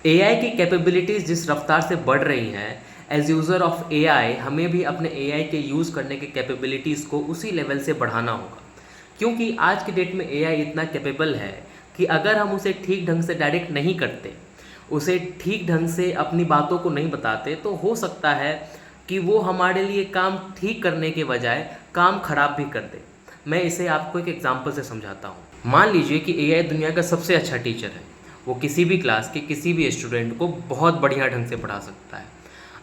AI की capabilities जिस रफ्तार से बढ़ रही हैं, एज यूज़र ऑफ एआई हमें भी अपने एआई के यूज़ करने के कैपेबिलिटीज़ को उसी लेवल से बढ़ाना होगा। क्योंकि आज की डेट में एआई इतना कैपेबल है कि अगर हम उसे ठीक ढंग से डायरेक्ट नहीं करते, उसे ठीक ढंग से अपनी बातों को नहीं बताते, तो हो सकता है कि वो हमारे लिए काम ठीक करने के बजाय काम खराब भी कर दे। मैं इसे आपको एक एग्जांपल से समझाता हूँ। मान लीजिए कि एआई दुनिया का सबसे अच्छा टीचर है। वो किसी भी क्लास के किसी भी स्टूडेंट को बहुत बढ़िया ढंग से पढ़ा सकता है।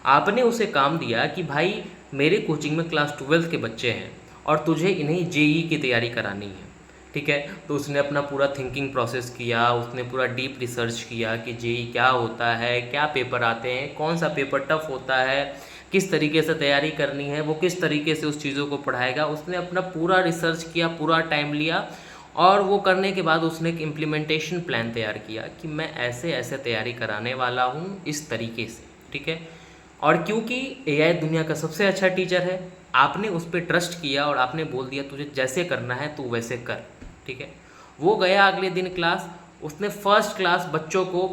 आपने उसे काम दिया कि भाई मेरे कोचिंग में क्लास 12 के बच्चे हैं और तुझे इन्हें जेई की तैयारी करानी है, ठीक है। तो उसने अपना पूरा थिंकिंग प्रोसेस किया, उसने पूरा डीप रिसर्च किया कि जेई क्या होता है, क्या पेपर आते हैं, कौन सा पेपर टफ होता है, किस तरीके से तैयारी करनी है, वो किस तरीके से उस चीज़ों को पढ़ाएगा। उसने अपना पूरा रिसर्च किया, पूरा टाइम लिया, और वो करने के बाद उसने एक इम्प्लीमेंटेशन प्लान तैयार किया कि मैं ऐसे ऐसे तैयारी कराने वाला हूँ इस तरीके से, ठीक है। और क्योंकि एआई दुनिया का सबसे अच्छा टीचर है, आपने उस पर ट्रस्ट किया और आपने बोल दिया तुझे जैसे करना है तू वैसे कर, ठीक है। वो गया अगले दिन क्लास, उसने फर्स्ट क्लास बच्चों को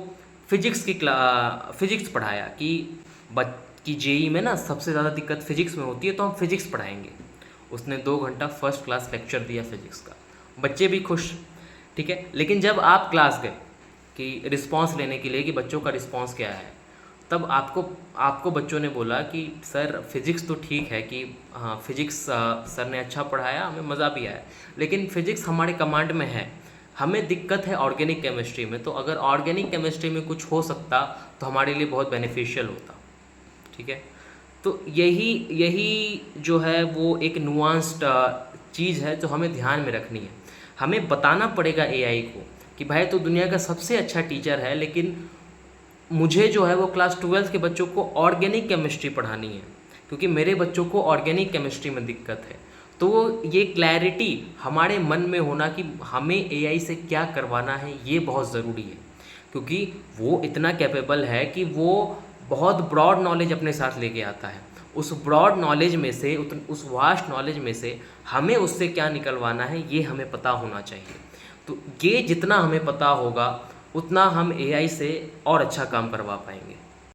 फिजिक्स पढ़ाया कि जेई में ना सबसे ज़्यादा दिक्कत फिजिक्स में होती है, तो हम फिजिक्स पढ़ाएंगे। उसने 2 घंटा फर्स्ट क्लास लेक्चर दिया फिजिक्स का, बच्चे भी खुश, ठीक है। लेकिन जब आप क्लास गए कि रिस्पांस लेने के लिए कि बच्चों का रिस्पांस क्या है, तब आपको बच्चों ने बोला कि सर फिज़िक्स तो ठीक है कि हाँ फिज़िक्स सर ने अच्छा पढ़ाया, हमें मज़ा भी आया, लेकिन फ़िज़िक्स हमारे कमांड में है, हमें दिक्कत है ऑर्गेनिक केमिस्ट्री में। तो अगर ऑर्गेनिक केमिस्ट्री में कुछ हो सकता तो हमारे लिए बहुत बेनिफिशियल होता, ठीक है। तो यही जो है वो एक नुआंस्ड चीज़ है जो हमें ध्यान में रखनी है। हमें बताना पड़ेगा एआई को कि भाई तो दुनिया का सबसे अच्छा टीचर है, लेकिन मुझे जो है वो क्लास 12 के बच्चों को ऑर्गेनिक केमिस्ट्री पढ़ानी है, क्योंकि मेरे बच्चों को ऑर्गेनिक केमिस्ट्री में दिक्कत है। तो ये क्लैरिटी हमारे मन में होना कि हमें एआई से क्या करवाना है, ये बहुत ज़रूरी है। क्योंकि वो इतना कैपेबल है कि वो बहुत ब्रॉड नॉलेज अपने साथ लेके आता है। उस ब्रॉड नॉलेज में से, उस वास्ट नॉलेज में से हमें उससे क्या निकलवाना है ये हमें पता होना चाहिए। तो ये जितना हमें पता होगा उतना हम एआई से और अच्छा काम करवा पाएंगे।